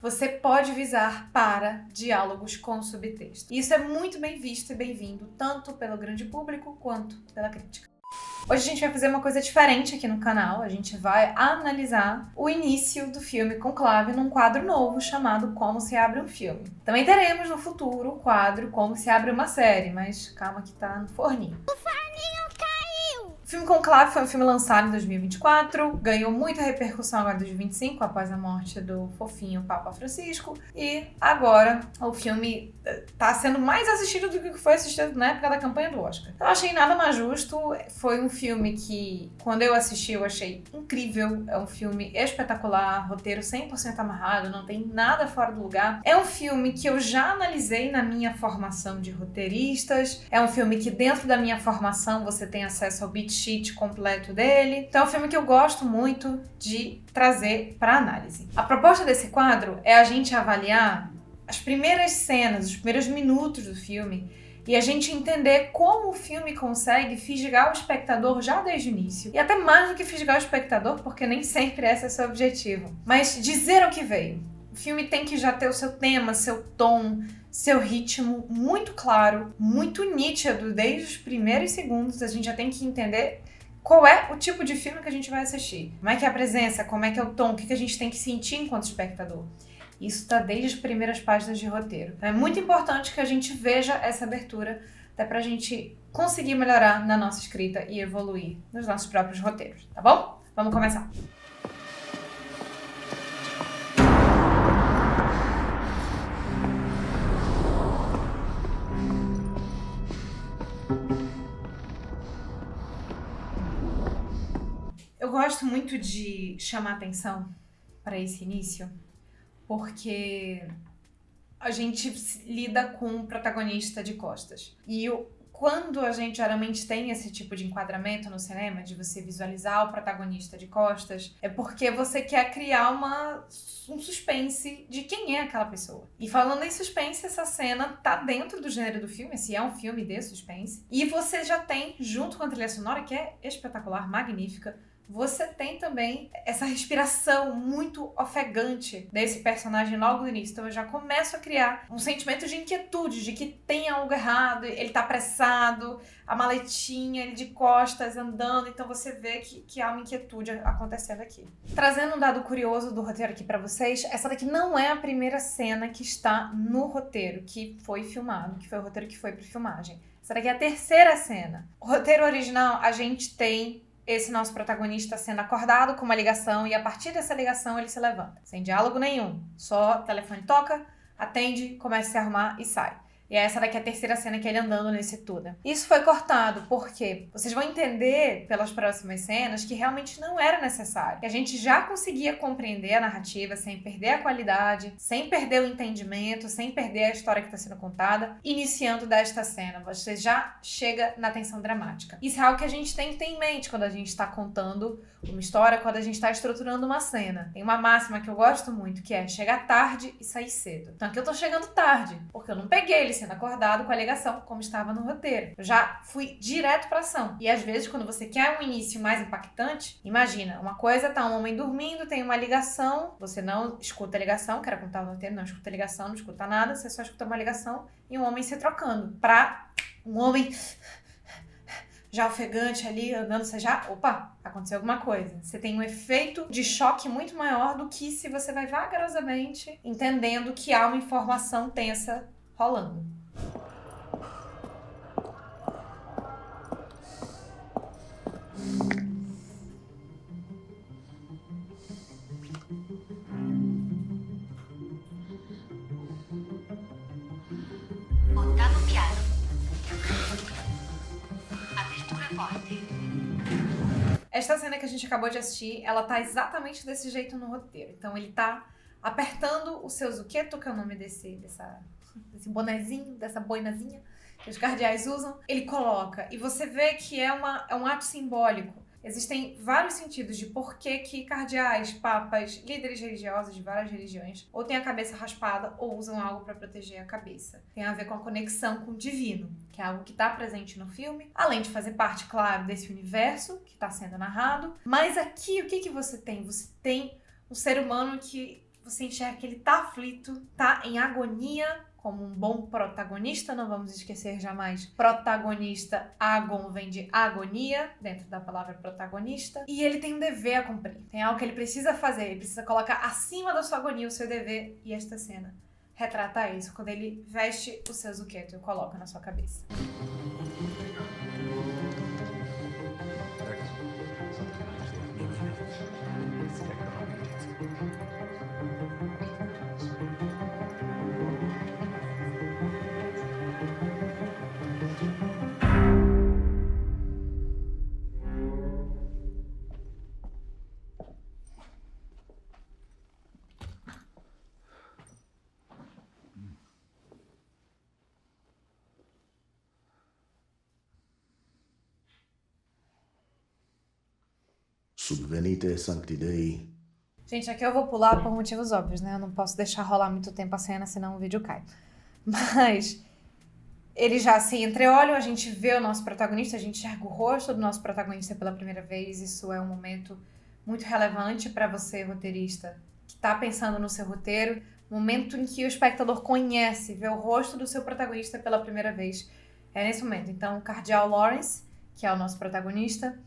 você pode visar para diálogos com subtexto. E isso é muito bem visto e bem-vindo, tanto pelo grande público quanto pela crítica. Hoje a gente vai fazer uma coisa diferente aqui no canal. A gente vai analisar o início do filme Conclave num quadro novo chamado Como se abre um filme. Também teremos no futuro o quadro Como se abre uma série, mas calma que tá no forninho. O forninho caiu! O filme Conclave foi um filme lançado em 2024, ganhou muita repercussão agora em 2025, após a morte do fofinho Papa Francisco, e agora o filme tá sendo mais assistido do que foi assistido na época da campanha do Oscar. Então eu achei nada mais justo. Foi um filme que, quando eu assisti, eu achei incrível. É um filme espetacular, roteiro 100% amarrado, não tem nada fora do lugar. É um filme que eu já analisei na minha formação de roteiristas. É um filme que dentro da minha formação você tem acesso ao beat sheet completo dele. Então é um filme que eu gosto muito de trazer para análise. A proposta desse quadro é a gente avaliar as primeiras cenas, os primeiros minutos do filme e a gente entender como o filme consegue fisgar o espectador já desde o início. E até mais do que fisgar o espectador, porque nem sempre esse é o seu objetivo. Mas dizer o que veio. O filme tem que já ter o seu tema, seu tom, seu ritmo muito claro, muito nítido desde os primeiros segundos. A gente já tem que entender qual é o tipo de filme que a gente vai assistir. Como é que é a presença, como é que é o tom, o que a gente tem que sentir enquanto espectador. Isso está desde as primeiras páginas de roteiro. Então é muito importante que a gente veja essa abertura, até pra gente conseguir melhorar na nossa escrita e evoluir nos nossos próprios roteiros, tá bom? Vamos começar! Eu gosto muito de chamar atenção para esse início, porque a gente lida com um protagonista de costas. E quando a gente geralmente tem esse tipo de enquadramento no cinema, de você visualizar o protagonista de costas, é porque você quer criar um suspense de quem é aquela pessoa. E falando em suspense, essa cena tá dentro do gênero do filme, esse é um filme de suspense. E você já tem, junto com a trilha sonora, que é espetacular, magnífica, você tem também essa respiração muito ofegante desse personagem logo no início. Então eu já começo a criar um sentimento de inquietude, de que tem algo errado, ele tá apressado, a maletinha, ele de costas andando, então você vê que há uma inquietude acontecendo aqui. Trazendo um dado curioso do roteiro aqui pra vocês, essa daqui não é a primeira cena que está no roteiro, que foi filmado, que foi o roteiro que foi pra filmagem. Essa daqui é a terceira cena. O roteiro original, a gente tem esse nosso protagonista sendo acordado com uma ligação e a partir dessa ligação ele se levanta. Sem diálogo nenhum. Só o telefone toca, atende, começa a se arrumar e sai. E essa daqui é a terceira cena que é ele andando nesse túnel. Isso foi cortado porque vocês vão entender pelas próximas cenas que realmente não era necessário. Que a gente já conseguia compreender a narrativa sem perder a qualidade, sem perder o entendimento, sem perder a história que está sendo contada, iniciando desta cena. Você já chega na tensão dramática. Isso é algo que a gente tem que ter em mente quando a gente está contando uma história, quando a gente está estruturando uma cena. Tem uma máxima que eu gosto muito, que é chegar tarde e sair cedo. Então aqui eu tô chegando tarde, porque eu não peguei ele sendo acordado com a ligação, como estava no roteiro. Eu já fui direto pra ação. E às vezes, quando você quer um início mais impactante, imagina, uma coisa tá um homem dormindo, tem uma ligação, você não escuta a ligação, que era como estava no roteiro, não escuta a ligação, não escuta nada, você só escuta uma ligação e um homem se trocando. Pra um homem já ofegante ali, andando, você já... Opa, aconteceu alguma coisa. Você tem um efeito de choque muito maior do que se você vai vagarosamente entendendo que há uma informação tensa rolando. Ottavo piano. Apertura forte. Esta cena que a gente acabou de assistir, ela tá exatamente desse jeito no roteiro. Então ele tá apertando o seu zuqueto, que é o nome desse bonezinho, dessa boinazinha que os cardeais usam. Ele coloca, e você vê que é um ato simbólico. Existem vários sentidos de por que cardeais, papas, líderes religiosos de várias religiões ou têm a cabeça raspada ou usam algo para proteger a cabeça. Tem a ver com a conexão com o divino, que é algo que está presente no filme, além de fazer parte, claro, desse universo que está sendo narrado. Mas aqui, o que você tem? Você tem um ser humano que você enxerga que ele tá aflito, tá em agonia, como um bom protagonista, não vamos esquecer jamais. Protagonista, agon, vem de agonia, dentro da palavra protagonista. E ele tem um dever a cumprir. Tem algo que ele precisa fazer, ele precisa colocar acima da sua agonia o seu dever. E esta cena retrata isso, quando ele veste o seu zuccheto e o coloca na sua cabeça. Subvenite Sancti Dei. Gente, aqui eu vou pular por motivos óbvios, né? Eu não posso deixar rolar muito tempo a cena, senão o vídeo cai. Mas ele já se entreolha, a gente vê o nosso protagonista, a gente enxerga o rosto do nosso protagonista pela primeira vez. Isso é um momento muito relevante para você, roteirista, que tá pensando no seu roteiro. Momento em que o espectador conhece, vê o rosto do seu protagonista pela primeira vez. É nesse momento. Então, o Cardeal Lawrence, que é o nosso protagonista,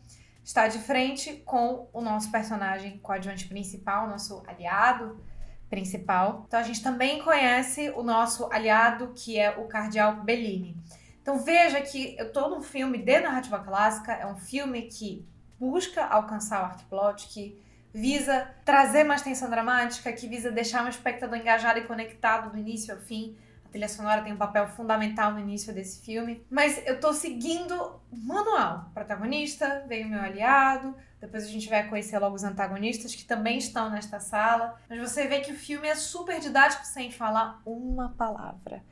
está de frente com o nosso personagem coadjuvante principal, nosso aliado principal. Então a gente também conhece o nosso aliado, que é o Cardeal Bellini. Então veja que eu tô num filme de narrativa clássica, é um filme que busca alcançar o arquiplot, que visa trazer mais tensão dramática, que visa deixar o espectador engajado e conectado do início ao fim. A trilha sonora tem um papel fundamental no início desse filme. Mas eu tô seguindo o manual. Protagonista, veio meu aliado, depois a gente vai conhecer logo os antagonistas que também estão nesta sala. Mas você vê que o filme é super didático sem falar uma palavra.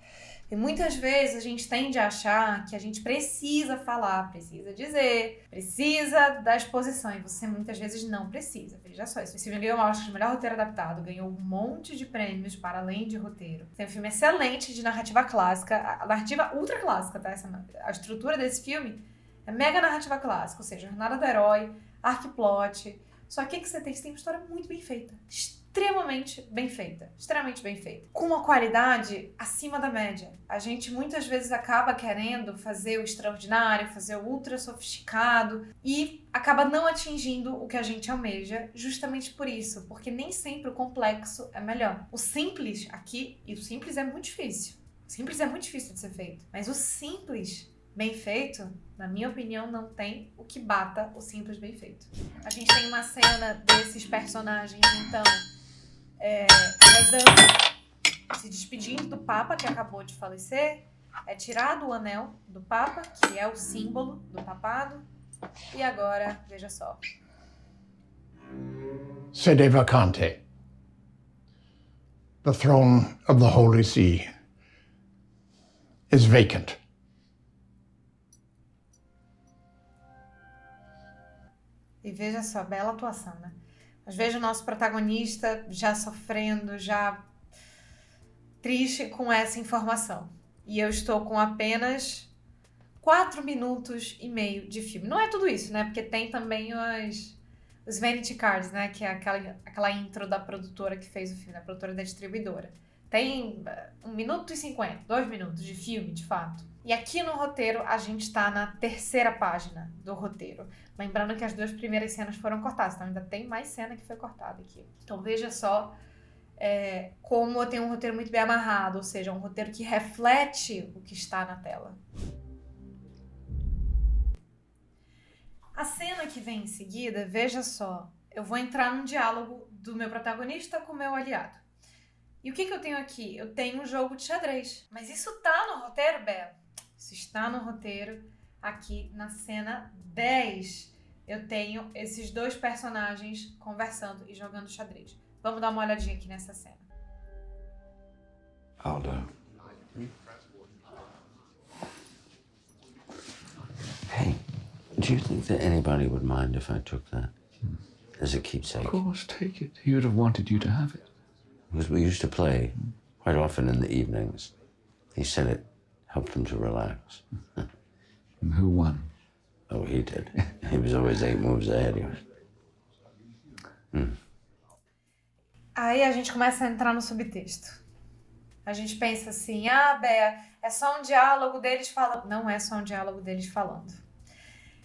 E muitas vezes a gente tende a achar que a gente precisa falar, precisa dizer, precisa da exposição. E você muitas vezes não precisa. Veja só, esse filme ganhou o Oscar de melhor roteiro adaptado, ganhou um monte de prêmios para além de roteiro. Tem um filme excelente de narrativa clássica, a narrativa ultra clássica, tá? A estrutura desse filme é mega narrativa clássica, ou seja, jornada do herói, arquiplot. Só que o que você tem? Você tem uma história muito bem feita. Extremamente bem feita. Extremamente bem feita. Com uma qualidade acima da média. A gente muitas vezes acaba querendo fazer o extraordinário, fazer o ultra sofisticado e acaba não atingindo o que a gente almeja justamente por isso. Porque nem sempre o complexo é melhor. O simples aqui, e o simples é muito difícil. O simples é muito difícil de ser feito. Mas o simples bem feito, na minha opinião, não tem o que bata o simples bem feito. A gente tem uma cena desses personagens, então, rezando, se despedindo do Papa, que acabou de falecer, é tirado o anel do Papa, que é o símbolo do papado, e agora, veja só. Sede vacante. The throne of the Holy See is vacant. E veja só, bela atuação, né? Mas veja o nosso protagonista já sofrendo, já triste com essa informação. E eu estou com apenas 4 minutos e meio de filme. Não é tudo isso, né? Porque tem também os Vanity Cards, né? Que é aquela intro da produtora que fez o filme, da produtora da distribuidora. Tem 1 minuto e 50, 2 minutos de filme, de fato. E aqui no roteiro, a gente está na 3ª página do roteiro. Lembrando que as 2 primeiras cenas foram cortadas, então ainda tem mais cena que foi cortada aqui. Então veja só como tem um roteiro muito bem amarrado, ou seja, um roteiro que reflete o que está na tela. A cena que vem em seguida, veja só, eu vou entrar num diálogo do meu protagonista com o meu aliado. E o que eu tenho aqui? Eu tenho um jogo de xadrez. Mas isso tá no roteiro, Bela? Isso está no roteiro. Aqui na cena 10, eu tenho esses 2 personagens conversando e jogando xadrez. Vamos dar uma olhadinha aqui nessa cena. Aldo. Hey, do you think that anybody would mind if I took that as a keepsake? Of course, take it. He would have wanted you to have it. Because we used to play quite often in the evenings. He said it helped him to relax. And who won? Oh, he did. He was always 8 moves ahead of us. Aí a gente começa a entrar no subtexto. A gente pensa assim, Bea, é só um diálogo deles falando. Não é só um diálogo deles falando.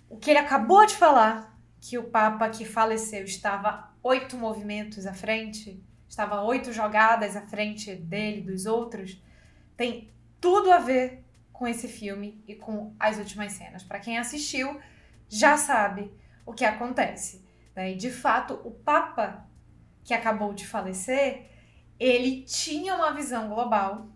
O que ele acabou de falar, que o Papa que faleceu estava 8 movimentos à frente, estava 8 jogadas à frente dele, dos outros, tem tudo a ver com esse filme e com as últimas cenas. Para quem assistiu, já sabe o que acontece, né? E de fato, o Papa que acabou de falecer, ele tinha uma visão global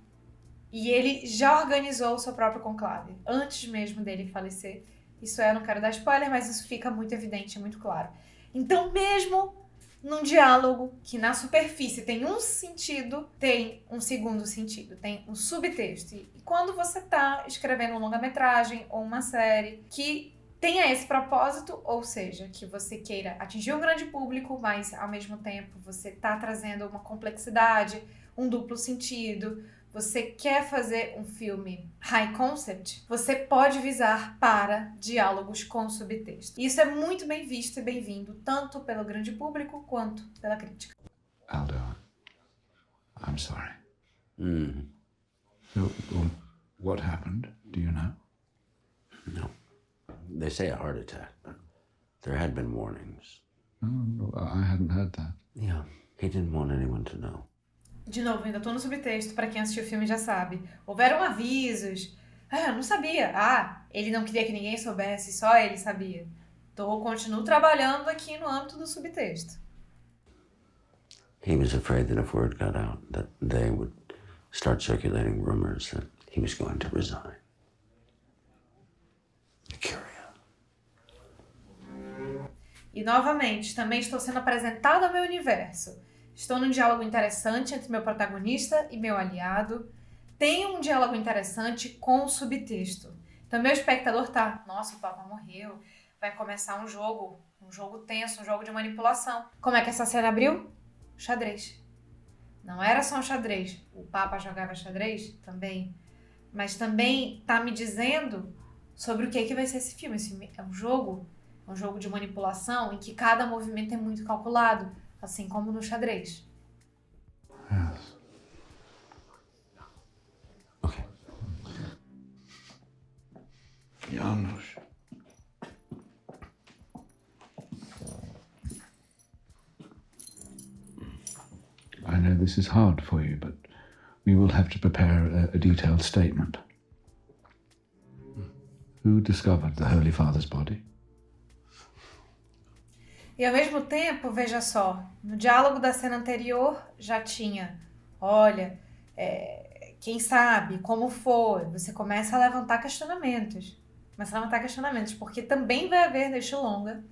e ele já organizou o seu próprio conclave, antes mesmo dele falecer. Isso eu não quero dar spoiler, mas isso fica muito evidente, muito claro. Então, mesmo num diálogo que na superfície tem um sentido, tem um segundo sentido, tem um subtexto. E quando você está escrevendo uma longa-metragem ou uma série que tenha esse propósito, ou seja, que você queira atingir um grande público, mas ao mesmo tempo você está trazendo uma complexidade, um duplo sentido, você quer fazer um filme high concept, você pode visar para diálogos com subtexto. Isso é muito bem visto e bem-vindo, tanto pelo grande público quanto pela crítica. Aldo, I'm sorry. Mm. What happened? Do you know? No. They say a heart attack, but there had been warnings. Oh, no, I hadn't heard that. Yeah, he didn't want anyone to know. De novo, ainda tô no subtexto, para quem assistiu o filme já sabe. Houveram avisos. Eu não sabia. Ele não queria que ninguém soubesse, só ele sabia. Continuo trabalhando aqui no âmbito do subtexto. He was afraid that if word got out, that they would start circulating rumors that he was going to resign. Curious. E novamente, também estou sendo apresentado ao meu universo. Estou num diálogo interessante entre meu protagonista e meu aliado. Tem um diálogo interessante com o subtexto. Então, meu espectador tá, nossa, o Papa morreu, vai começar um jogo tenso, um jogo de manipulação. Como é que essa cena abriu? Xadrez. Não era só um xadrez. O Papa jogava xadrez também. Mas também tá me dizendo sobre o que vai ser esse filme. Esse filme é um jogo de manipulação em que cada movimento é muito calculado, assim como no xadrez. Yes. Okay. Janusz. I know this is hard for you, but we will have to prepare a detailed statement. Who discovered the Holy Father's body? E ao mesmo tempo, veja só, no diálogo da cena anterior já tinha, olha, quem sabe, como foi, você começa a levantar questionamentos. Porque também vai haver neste longa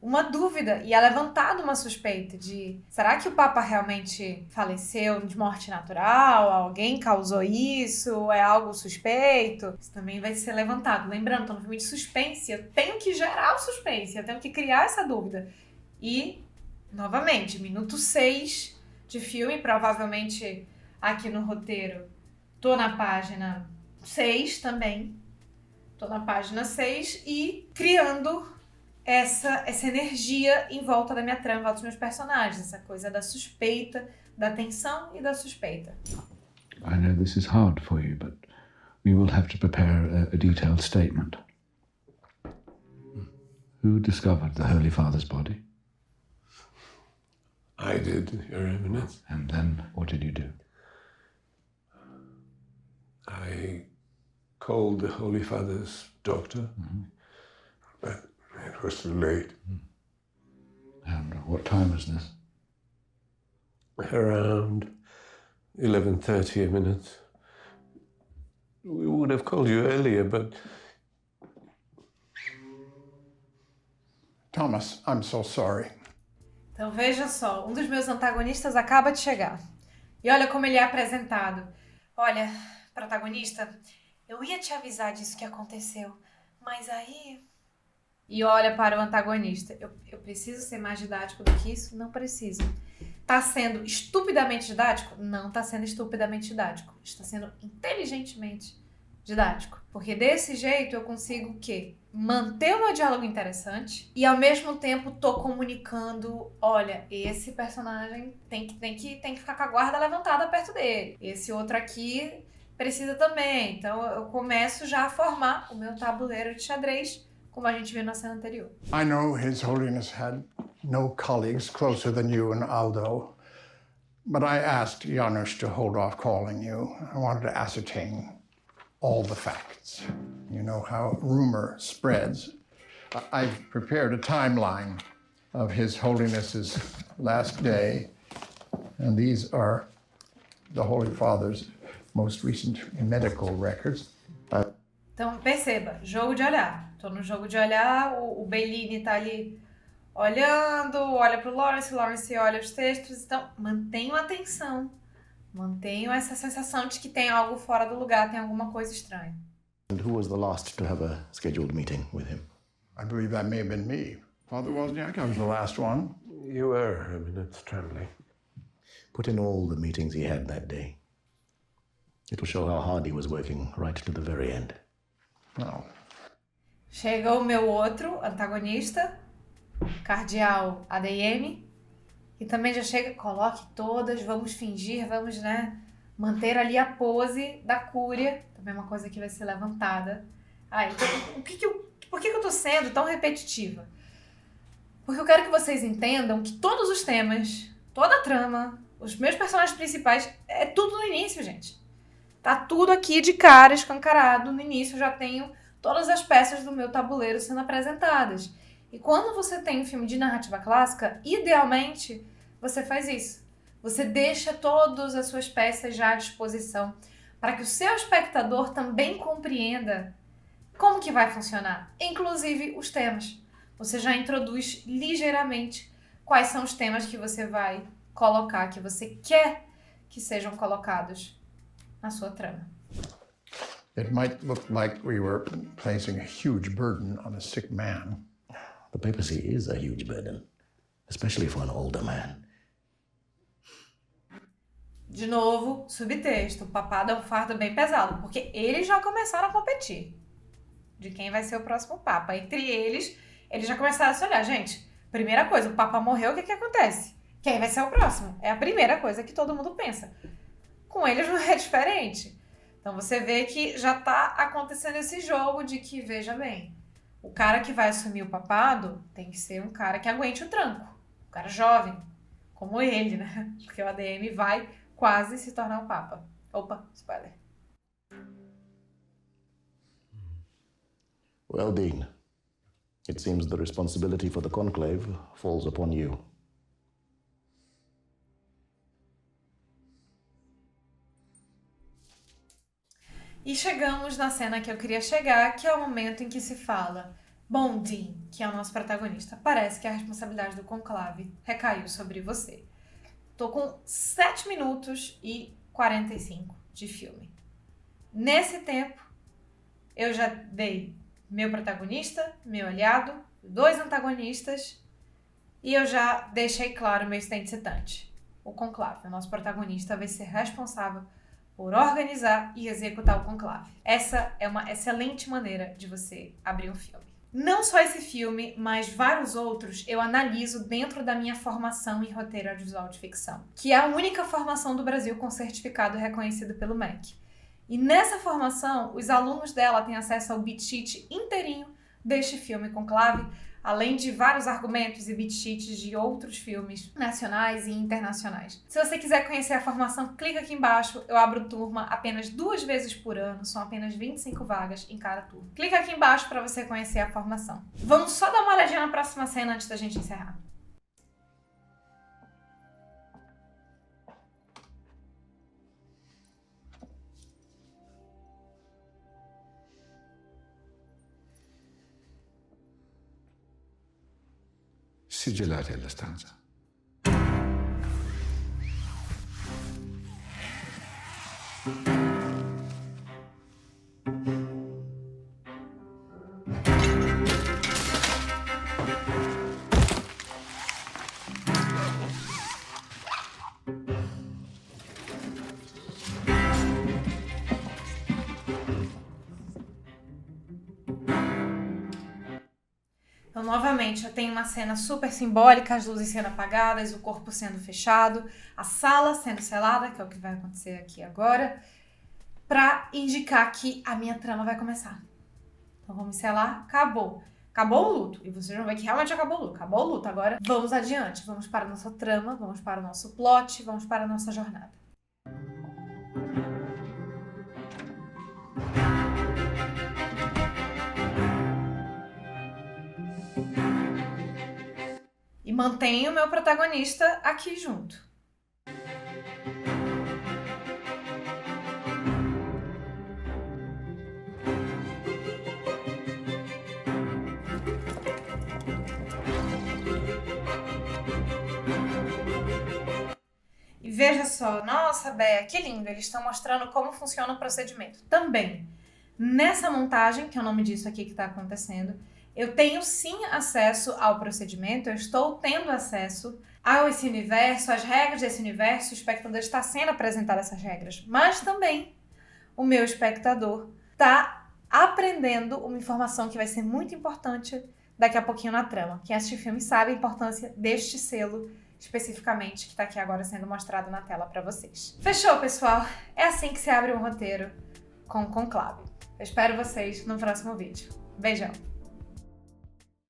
uma dúvida e é levantada uma suspeita de, será que o Papa realmente faleceu de morte natural? Alguém causou isso? É algo suspeito? Isso também vai ser levantado. Lembrando, estou no filme de suspense, eu tenho que gerar o suspense, eu tenho que criar essa dúvida. E, novamente, minuto 6 de filme, provavelmente aqui no roteiro, tô na página 6 também. Tô na página 6 e criando essa energia em volta da minha trama, em volta dos meus personagens, essa coisa da suspeita, da tensão e da suspeita. I know this is hard for you, but we will have to prepare a detailed statement. Who discovered the Holy Father's body? I did, Your Eminence. And then what did you do? I called the Holy Father's doctor, but it was too late. And what time was this? Around 11:30 minutes. We would have called you earlier, but... Thomas, I'm so sorry. Então veja só, um dos meus antagonistas acaba de chegar. E olha como ele é apresentado. Olha, protagonista, eu ia te avisar disso que aconteceu, mas aí... E olha para o antagonista. Eu preciso ser mais didático do que isso? Não preciso. Tá sendo estupidamente didático? Não tá sendo estupidamente didático. Está sendo inteligentemente didático. Porque desse jeito eu consigo o quê? manter o meu diálogo interessante e ao mesmo tempo tô comunicando, olha, esse personagem tem que ficar com a guarda levantada perto dele. Esse outro aqui precisa também. Então eu começo já a formar o meu tabuleiro de xadrez, como a gente viu na cena anterior. I know His Holiness had no colleagues closer than you and Aldo, but I asked Janusz to hold off calling you. I wanted to ascertain all the facts. You know how rumor spreads. I've prepared a timeline of His Holiness's last day, and these are the Holy Father's most recent medical records. Então perceba, jogo de olhar. Tô no jogo de olhar, o Bellini tá ali olhando, olha pro Lawrence olha os textos, então mantenho a atenção. Mantenho essa sensação de que tem algo fora do lugar, tem alguma coisa estranha. And who was the last to have a scheduled meeting with him? I believe that may have been me. Father Wozniak, I was the last one. You were, I mean, it's trembling. Put in all the meetings he had that day. It'll show how hard he was working right to the very end. Well, Chega o meu outro antagonista, Cardeal ADM, e também já chega, coloque todas, vamos fingir, vamos, né, manter ali a pose da Cúria, também uma coisa que vai ser levantada. Então, por que eu tô sendo tão repetitiva? Porque eu quero que vocês entendam que todos os temas, toda a trama, os meus personagens principais, é tudo no início, gente. Tá tudo aqui de cara, escancarado. No início eu já tenho todas as peças do meu tabuleiro sendo apresentadas. E quando você tem um filme de narrativa clássica, idealmente você faz isso. Você deixa todas as suas peças já à disposição para que o seu espectador também compreenda como que vai funcionar, inclusive os temas. Você já introduz ligeiramente quais são os temas que você vai colocar, que você quer que sejam colocados na sua trama. it might look like we were placing a huge burden on a sick man. The papacy is a huge burden, especially for an older man. De novo, subtexto. O papado é um fardo bem pesado, porque eles já começaram a competir de quem vai ser o próximo papa. Entre eles já começaram a se olhar. Gente, primeira coisa, o papa morreu, o que acontece? Quem vai ser o próximo? É a primeira coisa que todo mundo pensa. Com eles não é diferente. Então você vê que já tá acontecendo esse jogo de que, veja bem, o cara que vai assumir o papado tem que ser um cara que aguente o tranco. Um cara jovem, como ele, né? Porque o ADM vai quase se tornar um papa. Opa, spoiler. Well, Dean, it seems the responsibility for the conclave falls upon you. E chegamos na cena que eu queria chegar, que é o momento em que se fala: bom, Dean, que é o nosso protagonista, parece que a responsabilidade do conclave recaiu sobre você. Tô com 7 minutos e 45 de filme. Nesse tempo, eu já dei meu protagonista, meu aliado, 2 antagonistas, e eu já deixei claro o meu incidente citante. O conclave, o nosso protagonista, vai ser responsável por organizar e executar o conclave. Essa é uma excelente maneira de você abrir um filme. Não só esse filme, mas vários outros eu analiso dentro da minha formação em roteiro audiovisual de ficção, que é a única formação do Brasil com certificado reconhecido pelo MEC. E nessa formação, os alunos dela têm acesso ao beat sheet inteirinho deste filme Conclave, além de vários argumentos e beat sheets de outros filmes nacionais e internacionais. Se você quiser conhecer a formação, clica aqui embaixo. Eu abro turma apenas 2 vezes por ano, são apenas 25 vagas em cada turma. Clica aqui embaixo para você conhecer a formação. Vamos só dar uma olhadinha na próxima cena antes da gente encerrar. Sigillate la stanza. Então, novamente, eu tenho uma cena super simbólica, as luzes sendo apagadas, o corpo sendo fechado, a sala sendo selada, que é o que vai acontecer aqui agora, para indicar que a minha trama vai começar. Então, vamos selar, acabou. Acabou o luto. E vocês vão ver que realmente acabou o luto. Acabou o luto. Agora, vamos adiante. Vamos para a nossa trama, vamos para o nosso plot, vamos para a nossa jornada. E mantenho o meu protagonista aqui junto. E veja só, nossa, Bea, que lindo, eles estão mostrando como funciona o procedimento. Também, nessa montagem, que é o nome disso aqui que está acontecendo, eu tenho sim acesso ao procedimento, eu estou tendo acesso a esse universo, às regras desse universo, o espectador está sendo apresentado essas regras, mas também o meu espectador está aprendendo uma informação que vai ser muito importante daqui a pouquinho na trama. Quem assiste o filme sabe a importância deste selo especificamente que está aqui agora sendo mostrado na tela para vocês. Fechou, pessoal? É assim que se abre um roteiro com Conclave. Eu espero vocês no próximo vídeo. Beijão!